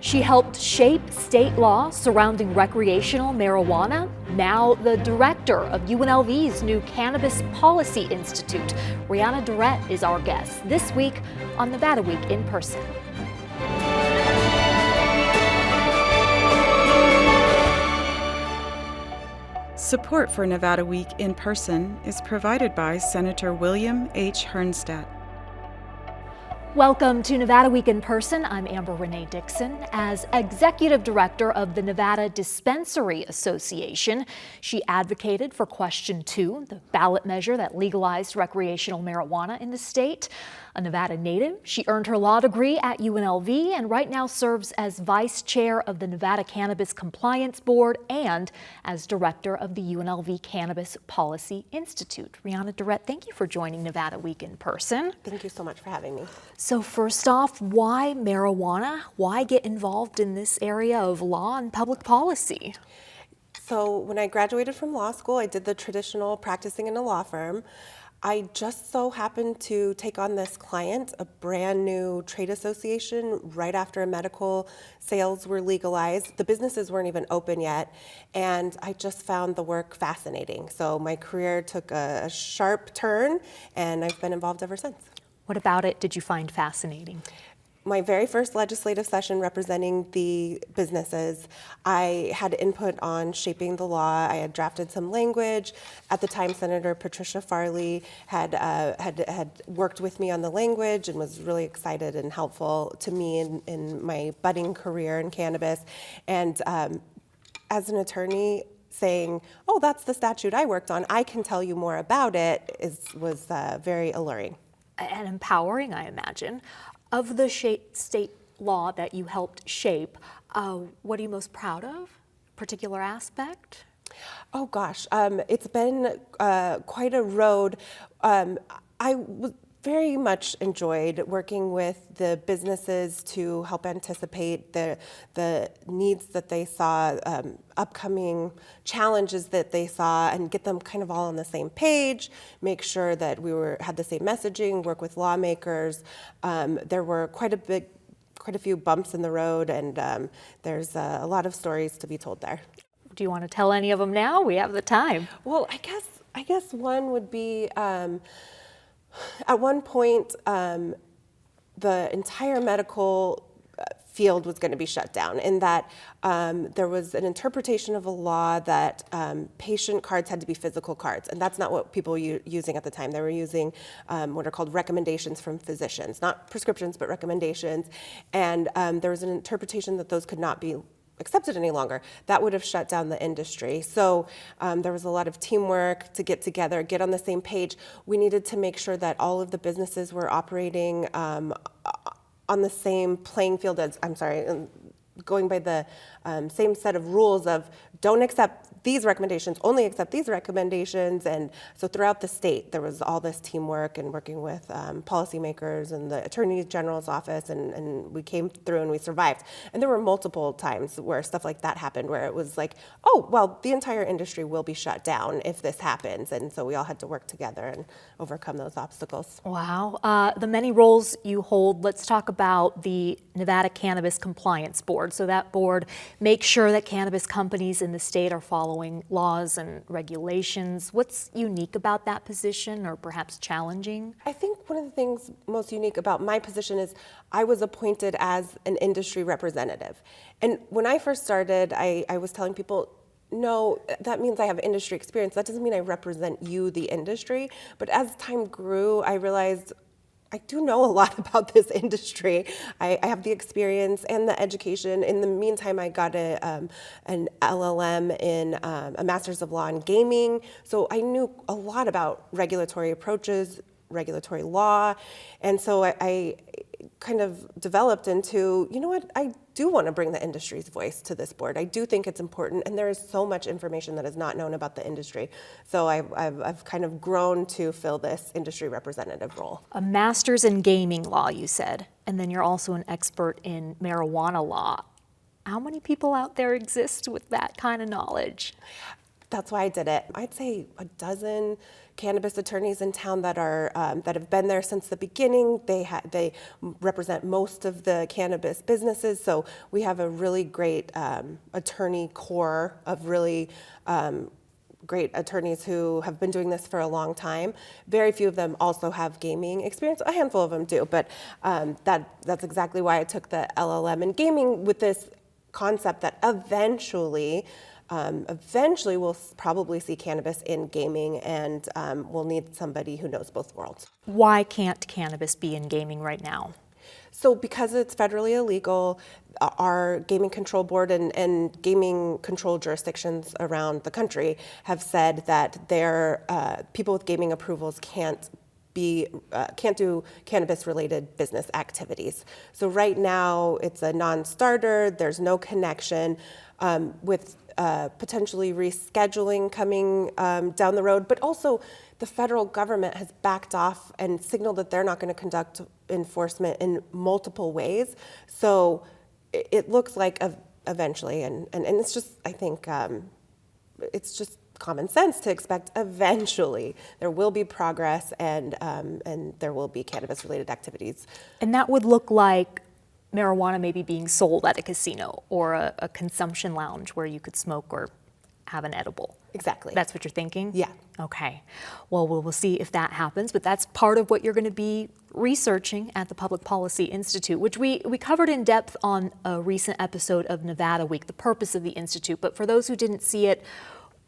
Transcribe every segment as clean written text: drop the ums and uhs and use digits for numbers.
She helped shape state law surrounding recreational marijuana, now the director of UNLV's new Cannabis Policy Institute. Riana Durrett is our guest this week on Nevada Week in Person. Support for Nevada Week in Person is provided by Senator William H. Hernstat. Welcome to Nevada Week in Person. I'm Amber Renee Dixon. As Executive Director of the Nevada Dispensary Association, she advocated for Question 2, the ballot measure that legalized recreational marijuana in the state. A Nevada native, she earned her law degree at UNLV and right now serves as Vice Chair of the Nevada Cannabis Compliance Board and as Director of the UNLV Cannabis Policy Institute. Riana Durrett, thank you for joining Nevada Week in Person. Thank you so much for having me. So first off, why marijuana? Why get involved in this area of law and public policy? So when I graduated from law school, I did the traditional practicing in a law firm. I just so happened to take on this client, a brand new trade association, right after medical sales were legalized. The businesses weren't even open yet, and I just found the work fascinating. So my career took a sharp turn, and I've been involved ever since. What about it did you find fascinating? My very first legislative session representing the businesses, I had input on shaping the law. I had drafted some language. At the time, Senator Patricia Farley had worked with me on the language and was really excited and helpful to me in my budding career in cannabis. And as an attorney, saying, "Oh, that's the statute I worked on. I can tell you more about it," was very alluring. And empowering, I imagine. Of the state law that you helped shape, what are you most proud of? Particular aspect? Oh gosh, it's been quite a road. I very much enjoyed working with the businesses to help anticipate the needs that they saw, upcoming challenges that they saw, and get them kind of all on the same page, make sure that we had the same messaging, work with lawmakers. There were quite a few bumps in the road, and there's a lot of stories to be told there. Do you want to tell any of them now? We have the time. Well, I guess one would be, at one point, the entire medical field was going to be shut down, in that there was an interpretation of a law that patient cards had to be physical cards, and that's not what people were using at the time. They were using what are called recommendations from physicians, not prescriptions, but recommendations, and there was an interpretation that those could not be accepted any longer. That would have shut down the industry. So there was a lot of teamwork to get together, get on the same page. We needed to make sure that all of the businesses were operating on the same playing field as, going by the same set of rules of don't accept these recommendations, only accept these recommendations. And so throughout the state, there was all this teamwork and working with policymakers and the Attorney General's office, and we came through and we survived. And there were multiple times where stuff like that happened, where it was like, oh, well, the entire industry will be shut down if this happens. And so we all had to work together and overcome those obstacles. Wow. The many roles you hold, let's talk about the Nevada Cannabis Compliance Board. So that board makes sure that cannabis companies in the state are following laws and regulations. What's unique about that position, or perhaps challenging? I think one of the things most unique about my position is I was appointed as an industry representative. And when I first started, I was telling people, no, that means I have industry experience. That doesn't mean I represent you, the industry. But as time grew, I realized I do know a lot about this industry. I have the experience and the education. In the meantime, I got an LLM in a Master's of Law in Gaming. So I knew a lot about regulatory approaches, regulatory law. And so I kind of developed into, you know what, I do want to bring the industry's voice to this board. I do think it's important, and there is so much information that is not known about the industry. So I've kind of grown to fill this industry representative role. A master's in gaming law, you said, and then you're also an expert in marijuana law. How many people out there exist with that kind of knowledge? That's why I did it. I'd say a dozen cannabis attorneys in town that are that have been there since the beginning. They represent most of the cannabis businesses, so we have a really great attorney core of really great attorneys who have been doing this for a long time. Very few of them also have gaming experience. A handful of them do, but that's exactly why I took the LLM in gaming, with this concept that eventually we'll probably see cannabis in gaming, and we'll need somebody who knows both worlds. Why can't cannabis be in gaming right now? So because it's federally illegal, our gaming control board and gaming control jurisdictions around the country have said that their people with gaming approvals can't do cannabis-related business activities. So right now, it's a non-starter. There's no connection with potentially rescheduling coming down the road, but also the federal government has backed off and signaled that they're not going to conduct enforcement in multiple ways. So it looks like eventually, and it's just, I think, it's just common sense to expect eventually there will be progress and there will be cannabis-related activities. And that would look like marijuana maybe being sold at a casino or a consumption lounge where you could smoke or have an edible. Exactly. That's what you're thinking? Yeah. Okay. Well, we'll see if that happens, but that's part of what you're going to be researching at the Public Policy Institute, which we covered in depth on a recent episode of Nevada Week, the purpose of the Institute. But for those who didn't see it,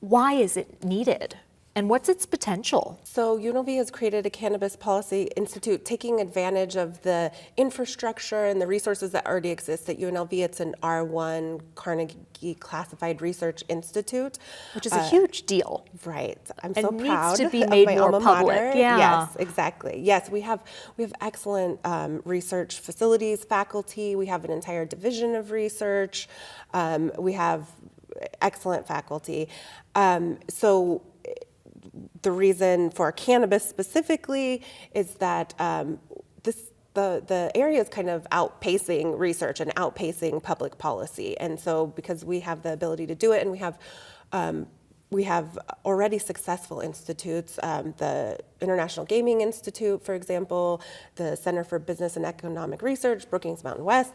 why is it needed? And what's its potential? So UNLV has created a Cannabis Policy Institute, taking advantage of the infrastructure and the resources that already exist at UNLV. It's an R1 Carnegie Classified Research Institute. Which is a huge deal. Right. I'm And so needs proud to be of made my more alma public. mater. Yeah. Yes, exactly. Yes, we have excellent research facilities, faculty. We have an entire division of research. We have excellent faculty. So the reason for cannabis specifically is that the area is kind of outpacing research and outpacing public policy. And so because we have the ability to do it, and we have already successful institutes, the International Gaming Institute, for example, the Center for Business and Economic Research, Brookings Mountain West,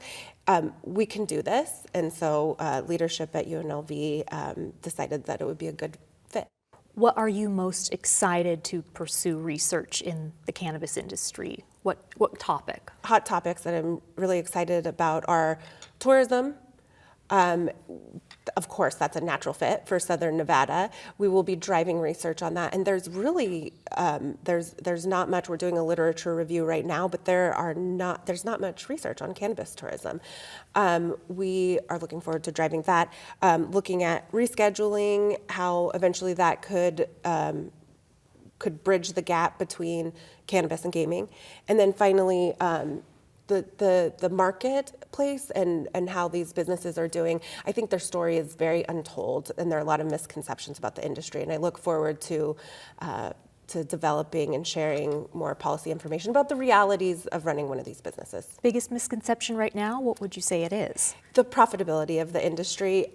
we can do this. And so leadership at UNLV decided that it would be a good fit. What are you most excited to pursue research in the cannabis industry? What topic? Hot topics that I'm really excited about are tourism. Of course, that's a natural fit for Southern Nevada. We will be driving research on that, and there's really there's not much. We're doing a literature review right now, but there's not much research on cannabis tourism. We are looking forward to driving that, looking at rescheduling, how eventually that could bridge the gap between cannabis and gaming, and then finally. The marketplace and how these businesses are doing. I think their story is very untold, and there are a lot of misconceptions about the industry. And I look forward to developing and sharing more policy information about the realities of running one of these businesses. Biggest misconception right now, what would you say it is? The profitability of the industry.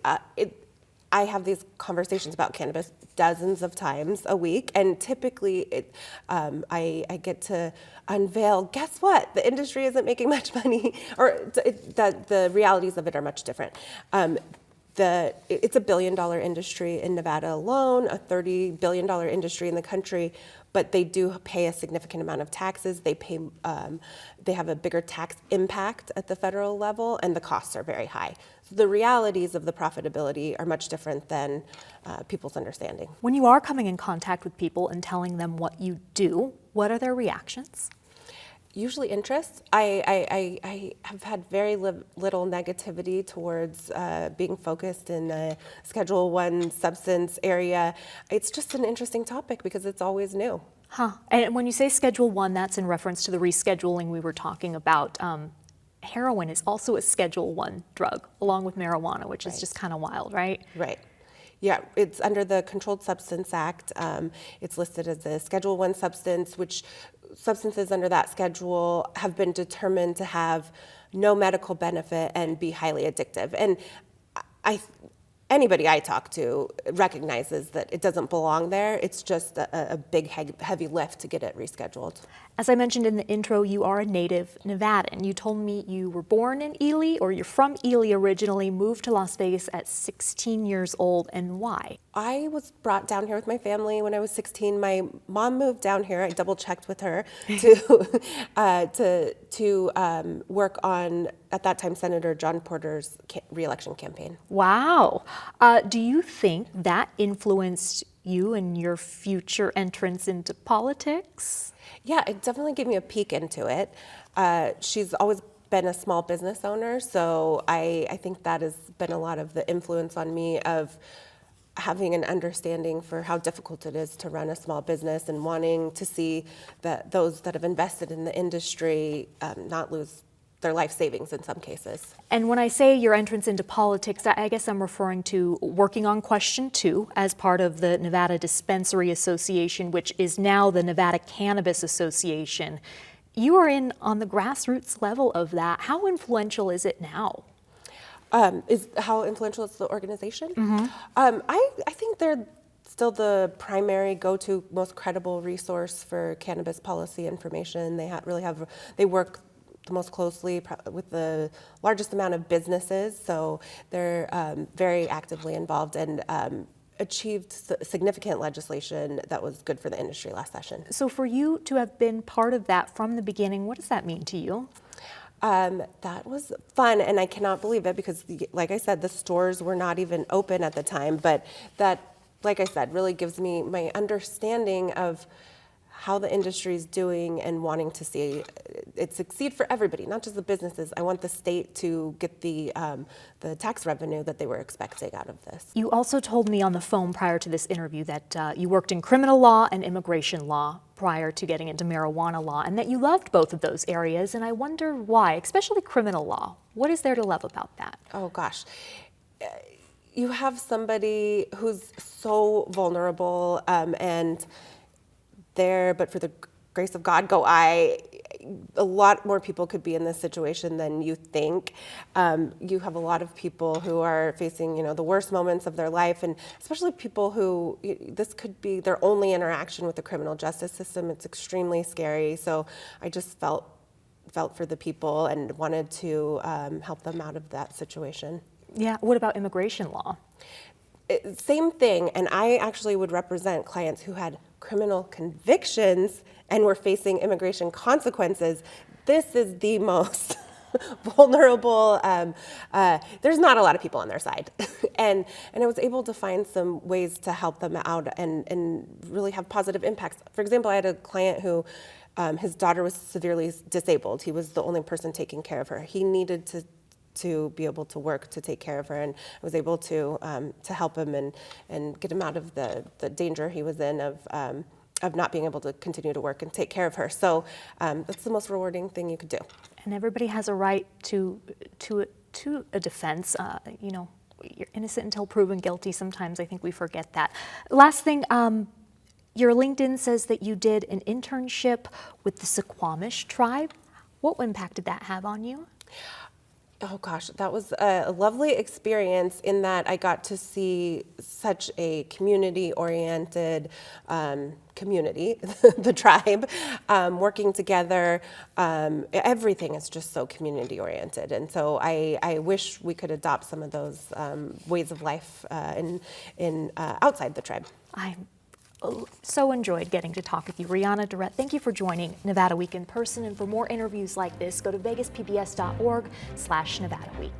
I have these conversations about cannabis dozens of times a week, and typically I get to unveil, guess what? The industry isn't making much money, or the realities of it are much different. It's a $1 billion industry in Nevada alone, a $30 billion industry in the country, but they do pay a significant amount of taxes. They have a bigger tax impact at the federal level, and the costs are very high. So the realities of the profitability are much different than people's understanding. When you are coming in contact with people and telling them what you do, what are their reactions? Usually interest. I have had very little negativity towards being focused in the Schedule I substance area. It's just an interesting topic because it's always new. Huh. And when you say Schedule I, that's in reference to the rescheduling we were talking about. Heroin is also a Schedule I drug, along with marijuana, which is just kind of wild, right? Right. Yeah, it's under the Controlled Substance Act. It's listed as a Schedule I substance, which substances under that schedule have been determined to have no medical benefit and be highly addictive. And anybody I talk to recognizes that it doesn't belong there. It's just a big, heavy lift to get it rescheduled. As I mentioned in the intro, you are a native Nevadan. You told me you were born in Ely, or you're from Ely originally, moved to Las Vegas at 16 years old, and why? I was brought down here with my family when I was 16. My mom moved down here. I double checked with her to work on, at that time, Senator John Porter's re-election campaign. Wow. Do you think that influenced you and your future entrance into politics? Yeah, it definitely gave me a peek into it. She's always been a small business owner, so I think that has been a lot of the influence on me of having an understanding for how difficult it is to run a small business and wanting to see that those that have invested in the industry not lose their life savings in some cases. And when I say your entrance into politics, I guess I'm referring to working on Question 2 as part of the Nevada Dispensary Association, which is now the Nevada Cannabis Association. You are in on the grassroots level of that. How influential is it now? Is how influential is the organization? Mm-hmm. I think they're still the primary go-to, most credible resource for cannabis policy information. They work the most closely with the largest amount of businesses, so they're very actively involved and achieved significant legislation that was good for the industry last session. So for you to have been part of that from the beginning, what does that mean to you? That was fun, and I cannot believe it because, like I said, the stores were not even open at the time, but that, like I said, really gives me my understanding of how the industry is doing and wanting to see it succeed for everybody, not just the businesses. I want the state to get the tax revenue that they were expecting out of this. You also told me on the phone prior to this interview that you worked in criminal law and immigration law prior to getting into marijuana law, and that you loved both of those areas, and I wonder why, especially criminal law. What is there to love about that? Oh gosh. You have somebody who's so vulnerable and there, but for the grace of God go I. A lot more people could be in this situation than you think. You have a lot of people who are facing, the worst moments of their life, and especially people who this could be their only interaction with the criminal justice system. It's extremely scary. So I just felt for the people and wanted to help them out of that situation. Yeah. What about immigration law? Same thing, and I actually would represent clients who had criminal convictions and were facing immigration consequences. This is the most vulnerable. There's not a lot of people on their side, and I was able to find some ways to help them out and really have positive impacts. For example, I had a client who his daughter was severely disabled. He was the only person taking care of her. He needed to be able to work to take care of her, and I was able to help him and get him out of the danger he was in of not being able to continue to work and take care of her. So that's the most rewarding thing you could do. And everybody has a right to a defense. You're innocent until proven guilty. Sometimes I think we forget that. Last thing, your LinkedIn says that you did an internship with the Suquamish tribe. What impact did that have on you? Oh gosh, that was a lovely experience in that I got to see such a community-oriented community, the tribe, working together. Everything is just so community-oriented, and so I wish we could adopt some of those ways of life in outside the tribe. I so enjoyed getting to talk with you. Riana Durrett, thank you for joining Nevada Week in person. And for more interviews like this, go to vegaspbs.org/Nevada Week.